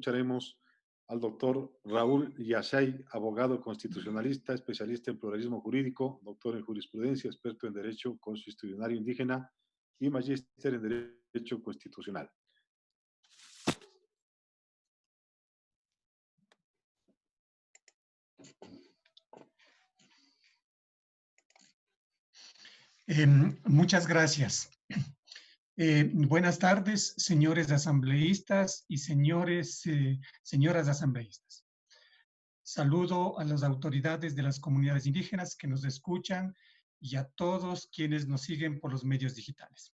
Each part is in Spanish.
escucharemos al doctor Raúl Yashay, abogado constitucionalista, especialista en pluralismo jurídico, doctor en jurisprudencia, experto en derecho constitucional indígena y magíster en derecho constitucional. Muchas gracias. Buenas tardes, señores asambleístas y señoras asambleístas. Saludo a las autoridades de las comunidades indígenas que nos escuchan y a todos quienes nos siguen por los medios digitales.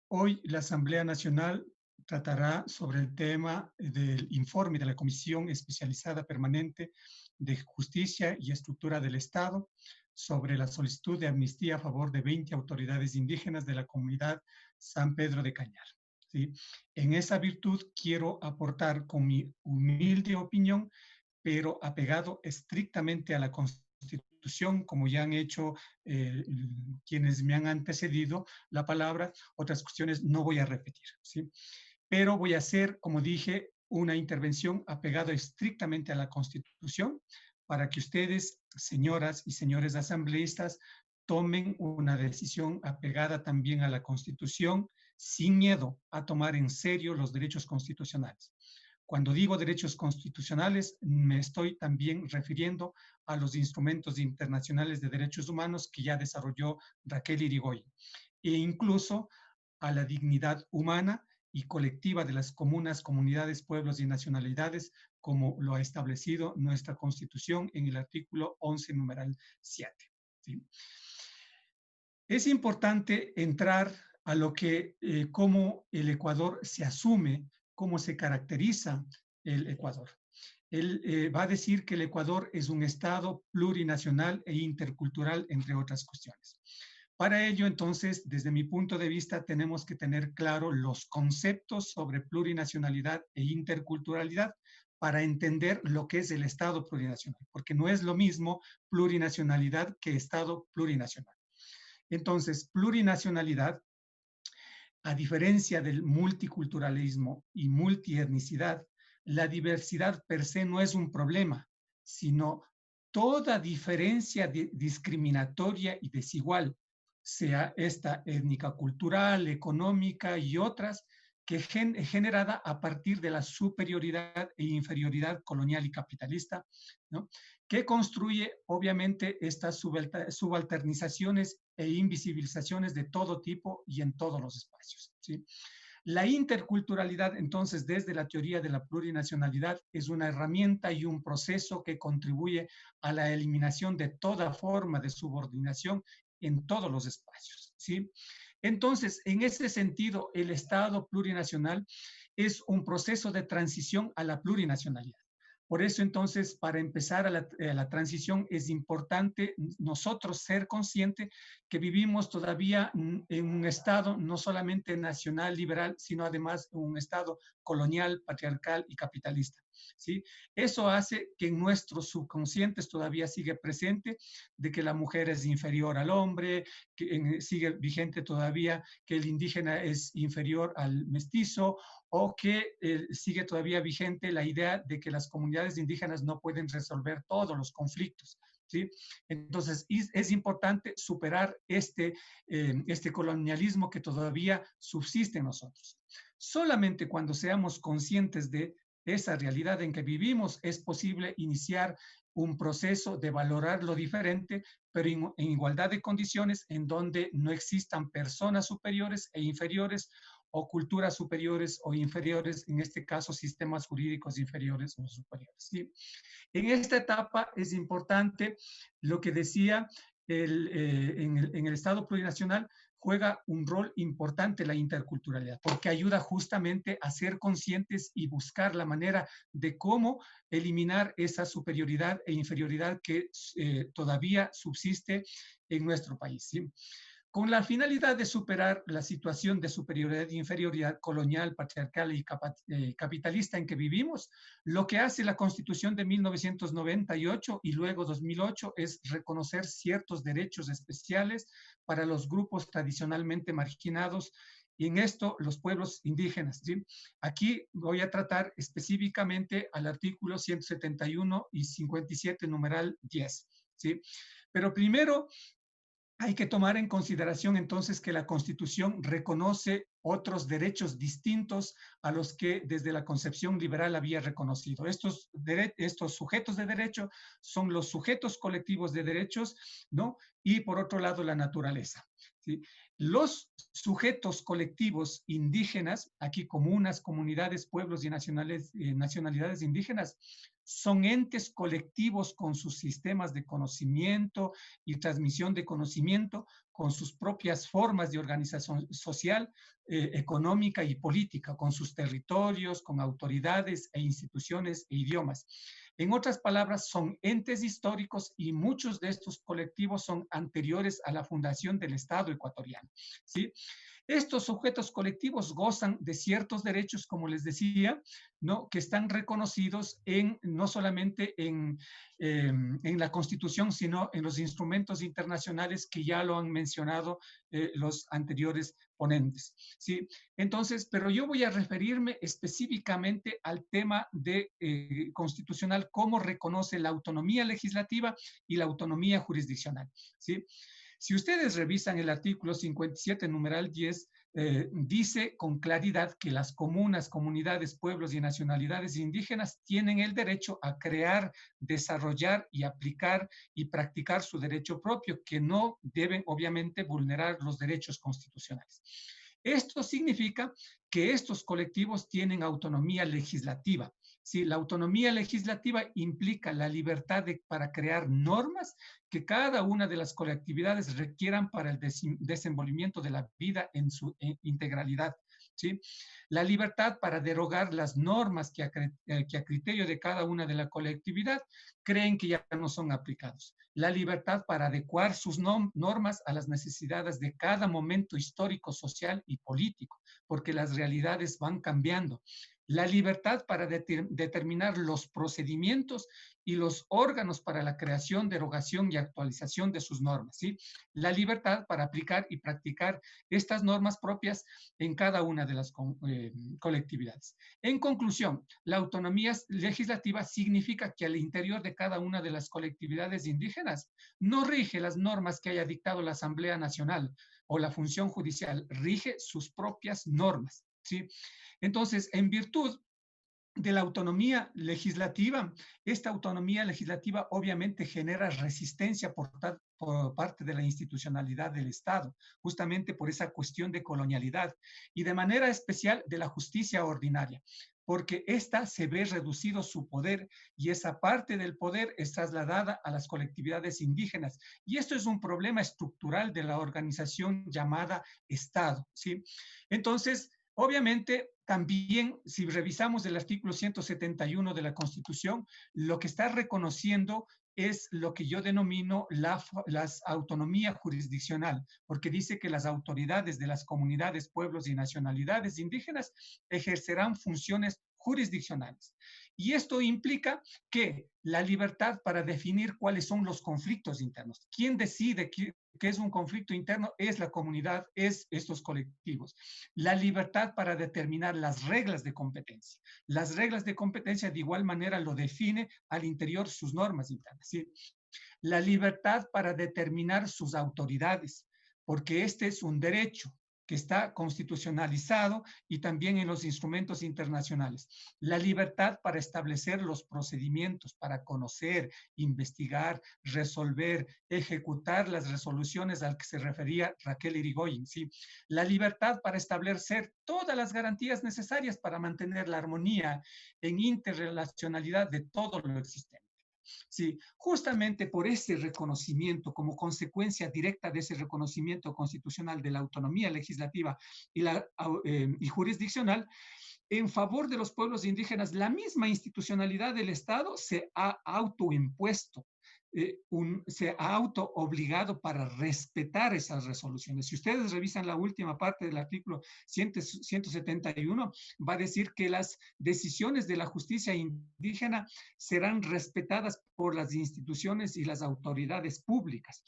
Hoy la Asamblea Nacional tratará sobre el tema del informe de la Comisión Especializada Permanente de Justicia y Estructura del Estado sobre la solicitud de amnistía a favor de 20 autoridades indígenas de la comunidad San Pedro de Cañar. ¿Sí? En esa virtud quiero aportar con mi humilde opinión, pero apegado estrictamente a la Constitución, como ya han hecho quienes me han antecedido la palabra. Otras cuestiones no voy a repetir, ¿sí? Pero voy a hacer, como dije, una intervención apegada estrictamente a la Constitución para que ustedes, señoras y señores asambleístas, tomen una decisión apegada también a la Constitución, sin miedo a tomar en serio los derechos constitucionales. Cuando digo derechos constitucionales, me estoy también refiriendo a los instrumentos internacionales de derechos humanos que ya desarrolló Raquel Irigoyen, e incluso a la dignidad humana y colectiva de las comunas, comunidades, pueblos y nacionalidades, como lo ha establecido nuestra Constitución en el artículo 11, numeral 7. ¿Sí? Es importante entrar a lo que, cómo el Ecuador se asume, cómo se caracteriza el Ecuador. Él va a decir que el Ecuador es un Estado plurinacional e intercultural, entre otras cuestiones. Para ello, entonces, desde mi punto de vista, tenemos que tener claro los conceptos sobre plurinacionalidad e interculturalidad para entender lo que es el Estado plurinacional, porque no es lo mismo plurinacionalidad que Estado plurinacional. Entonces, plurinacionalidad, a diferencia del multiculturalismo y multietnicidad, la diversidad per se no es un problema, sino toda diferencia discriminatoria y desigual, sea esta étnica, cultural, económica y otras, que generada a partir de la superioridad e inferioridad colonial y capitalista, ¿no? Que construye obviamente estas subalternizaciones e invisibilizaciones de todo tipo y en todos los espacios, ¿sí? La interculturalidad, entonces, desde la teoría de la plurinacionalidad, es una herramienta y un proceso que contribuye a la eliminación de toda forma de subordinación en todos los espacios, ¿sí? Entonces, en ese sentido, el Estado plurinacional es un proceso de transición a la plurinacionalidad. Por eso, entonces, para empezar a la transición es importante nosotros ser conscientes que vivimos todavía en un Estado no solamente nacional, liberal, sino además un Estado colonial, patriarcal y capitalista, ¿sí? Eso hace que en nuestros subconscientes todavía sigue presente de que la mujer es inferior al hombre, que sigue vigente todavía que el indígena es inferior al mestizo, o que sigue todavía vigente la idea de que las comunidades indígenas no pueden resolver todos los conflictos, ¿sí? Entonces, es importante superar este colonialismo que todavía subsiste en nosotros. Solamente cuando seamos conscientes de esa realidad en que vivimos es posible iniciar un proceso de valorar lo diferente, pero en igualdad de condiciones, en donde no existan personas superiores e inferiores, o culturas superiores o inferiores, en este caso sistemas jurídicos inferiores o superiores, ¿sí? En esta etapa es importante lo que decía en el Estado plurinacional, juega un rol importante la interculturalidad, porque ayuda justamente a ser conscientes y buscar la manera de cómo eliminar esa superioridad e inferioridad que todavía subsiste en nuestro país, ¿sí? Con la finalidad de superar la situación de superioridad e inferioridad colonial, patriarcal y capitalista en que vivimos, lo que hace la Constitución de 1998 y luego 2008 es reconocer ciertos derechos especiales para los grupos tradicionalmente marginados y en esto los pueblos indígenas, ¿sí? Aquí voy a tratar específicamente al artículo 171 y 57, numeral 10, ¿sí? Pero primero hay que tomar en consideración entonces que la Constitución reconoce otros derechos distintos a los que desde la concepción liberal había reconocido. Estos sujetos de derecho son los sujetos colectivos de derechos, ¿no? Y por otro lado, la naturaleza, ¿sí? Los sujetos colectivos indígenas, aquí comunas, comunidades, pueblos y nacionalidades indígenas, son entes colectivos con sus sistemas de conocimiento y transmisión de conocimiento, con sus propias formas de organización social, económica y política, con sus territorios, con autoridades e instituciones e idiomas. En otras palabras, son entes históricos y muchos de estos colectivos son anteriores a la fundación del Estado ecuatoriano, ¿sí? Estos sujetos colectivos gozan de ciertos derechos, como les decía, ¿no? Que están reconocidos no solamente en la Constitución, sino en los instrumentos internacionales que ya lo han mencionado los anteriores ponentes, ¿sí? Entonces, pero yo voy a referirme específicamente al tema constitucional, cómo reconoce la autonomía legislativa y la autonomía jurisdiccional, ¿sí? Si ustedes revisan el artículo 57, numeral 10, dice con claridad que las comunas, comunidades, pueblos y nacionalidades indígenas tienen el derecho a crear, desarrollar y aplicar y practicar su derecho propio, que no deben obviamente vulnerar los derechos constitucionales. Esto significa que estos colectivos tienen autonomía legislativa. Sí, la autonomía legislativa implica la libertad para crear normas que cada una de las colectividades requieran para el desenvolvimiento de la vida en su integralidad, ¿sí? La libertad para derogar las normas que a criterio de cada una de la colectividad creen que ya no son aplicados. La libertad para adecuar sus normas a las necesidades de cada momento histórico, social y político, porque las realidades van cambiando. La libertad para determinar los procedimientos y los órganos para la creación, derogación y actualización de sus normas, ¿sí? La libertad para aplicar y practicar estas normas propias en cada una de las colectividades. En conclusión, la autonomía legislativa significa que al interior de cada una de las colectividades indígenas no rige las normas que haya dictado la Asamblea Nacional o la función judicial, rige sus propias normas, ¿sí? Entonces, en virtud de la autonomía legislativa, esta autonomía legislativa obviamente genera resistencia por parte de la institucionalidad del Estado, justamente por esa cuestión de colonialidad y de manera especial de la justicia ordinaria, porque ésta se ve reducido su poder y esa parte del poder es trasladada a las colectividades indígenas. Y esto es un problema estructural de la organización llamada Estado, ¿sí? Entonces, obviamente, también, si revisamos el artículo 171 de la Constitución, lo que está reconociendo es lo que yo denomino la autonomía jurisdiccional, porque dice que las autoridades de las comunidades, pueblos y nacionalidades indígenas ejercerán funciones jurisdiccionales. Y esto implica que la libertad para definir cuáles son los conflictos internos. ¿Quién decide qué es un conflicto interno? Es la comunidad, es estos colectivos. La libertad para determinar las reglas de competencia. Las reglas de competencia de igual manera lo define al interior sus normas internas, ¿sí? La libertad para determinar sus autoridades, porque este es un derecho que está constitucionalizado y también en los instrumentos internacionales. La libertad para establecer los procedimientos, para conocer, investigar, resolver, ejecutar las resoluciones al que se refería Raquel Irigoyen, ¿sí? La libertad para establecer todas las garantías necesarias para mantener la armonía en interrelacionalidad de todo lo existente. Sí, justamente por ese reconocimiento, como consecuencia directa de ese reconocimiento constitucional de la autonomía legislativa y jurisdiccional, en favor de los pueblos indígenas, la misma institucionalidad del Estado se ha autoimpuesto, se ha auto obligado para respetar esas resoluciones. Si ustedes revisan la última parte del artículo 171, va a decir que las decisiones de la justicia indígena serán respetadas por las instituciones y las autoridades públicas.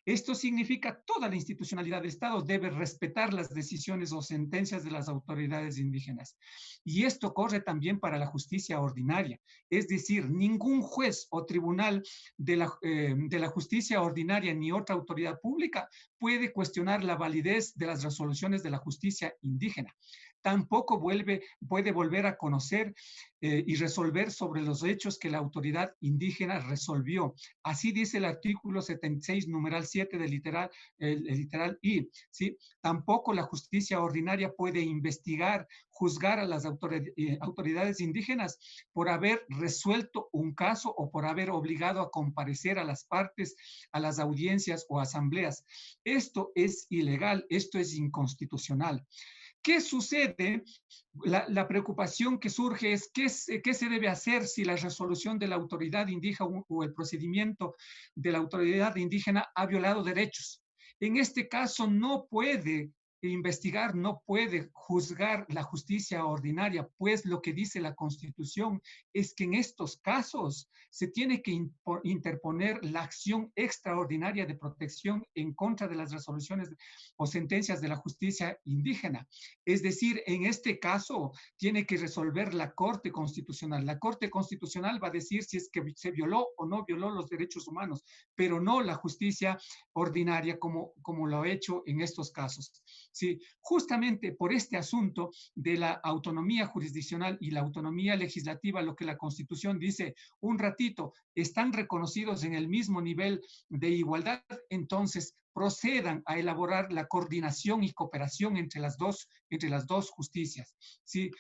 Esto significa toda la institucionalidad del Estado debe respetar las decisiones o sentencias de las autoridades indígenas. Y esto corre también para la justicia ordinaria. Es decir, ningún juez o tribunal de la justicia ordinaria ni otra autoridad pública puede cuestionar la validez de las resoluciones de la justicia indígena. Tampoco puede volver a conocer y resolver sobre los hechos que la autoridad indígena resolvió. Así dice el artículo 76, numeral 7 del el literal I. ¿Sí? Tampoco la justicia ordinaria puede investigar, juzgar a las autoridades indígenas por haber resuelto un caso o por haber obligado a comparecer a las partes, a las audiencias o asambleas. Esto es ilegal, esto es inconstitucional. ¿Qué sucede? La preocupación que surge es ¿qué se debe hacer si la resolución de la autoridad indígena o el procedimiento de la autoridad indígena ha violado derechos? En este caso no puede investigar, no puede juzgar la justicia ordinaria, pues lo que dice la Constitución es que en estos casos se tiene que interponer la acción extraordinaria de protección en contra de las resoluciones o sentencias de la justicia indígena. Es decir, en este caso tiene que resolver la Corte Constitucional. La Corte Constitucional va a decir si es que se violó o no violó los derechos humanos, pero no la justicia ordinaria como lo ha hecho en estos casos. Sí, justamente por este asunto de la autonomía jurisdiccional y la autonomía legislativa, lo que la Constitución dice un ratito, están reconocidos en el mismo nivel de igualdad, entonces procedan a elaborar la coordinación y cooperación entre las dos justicias. ¿Sí?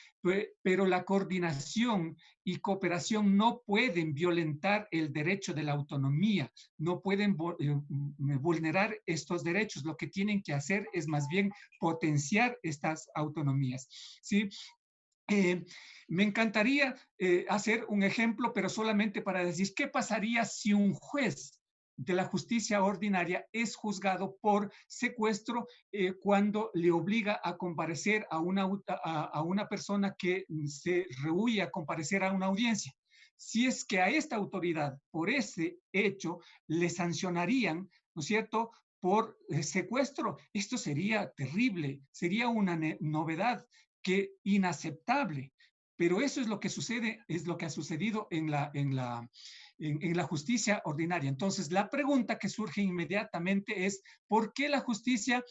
Pero la coordinación y cooperación no pueden violentar el derecho de la autonomía, no pueden vulnerar estos derechos. Lo que tienen que hacer es más bien potenciar estas autonomías. ¿Sí? Me encantaría hacer un ejemplo, pero solamente para decir qué pasaría si un juez de la justicia ordinaria es juzgado por secuestro cuando le obliga a comparecer a una persona que se rehúye a comparecer a una audiencia. Si es que a esta autoridad, por ese hecho, le sancionarían, ¿no es cierto?, por secuestro, esto sería terrible, sería una novedad que inaceptable. Pero eso es lo que sucede, es lo que ha sucedido en la justicia ordinaria. Entonces, la pregunta que surge inmediatamente es, ¿por qué la justicia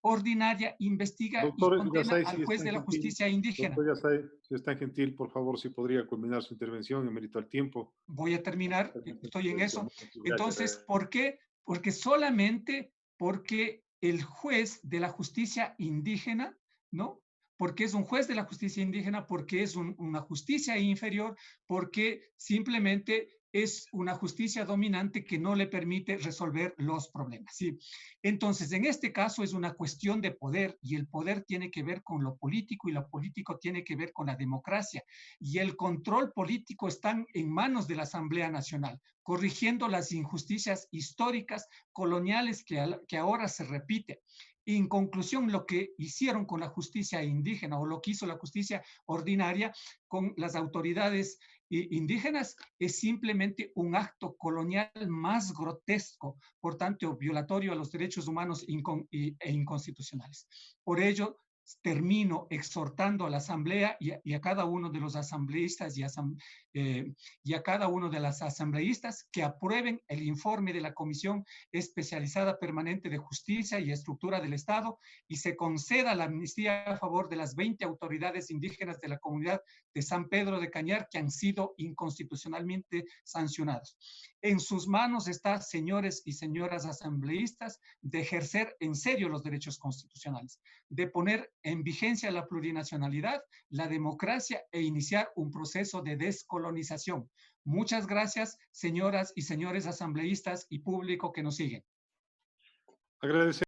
ordinaria investiga y Doctor condena Yasay, al si es juez tan de la gentil, justicia indígena? doctor Yasay, si es tan gentil, por favor, si podría culminar su intervención en mérito al tiempo. Voy a terminar, estoy en eso. Muchas Entonces, gracias. ¿por qué? Porque solamente porque el juez de la justicia indígena, ¿no? Porque es un juez de la justicia indígena, porque es una justicia inferior, porque simplemente es una justicia dominante que no le permite resolver los problemas. ¿Sí? Entonces, en este caso es una cuestión de poder y el poder tiene que ver con lo político y lo político tiene que ver con la democracia y el control político está en manos de la Asamblea Nacional, corrigiendo las injusticias históricas coloniales que ahora se repiten. En conclusión, lo que hicieron con la justicia indígena o lo que hizo la justicia ordinaria con las autoridades indígenas es simplemente un acto colonial más grotesco, por tanto, violatorio a los derechos humanos e inconstitucionales. Por ello, termino exhortando a la Asamblea y a cada uno de los asambleístas y a cada uno de las asambleístas que aprueben el informe de la Comisión Especializada Permanente de Justicia y Estructura del Estado y se conceda la amnistía a favor de las 20 autoridades indígenas de la comunidad de San Pedro de Cañar que han sido inconstitucionalmente sancionados. En sus manos está, señores y señoras asambleístas, de ejercer en serio los derechos constitucionales, de poner en vigencia la plurinacionalidad, la democracia e iniciar un proceso de descolonización. Muchas gracias, señoras y señores asambleístas y público que nos siguen. Agradecemos.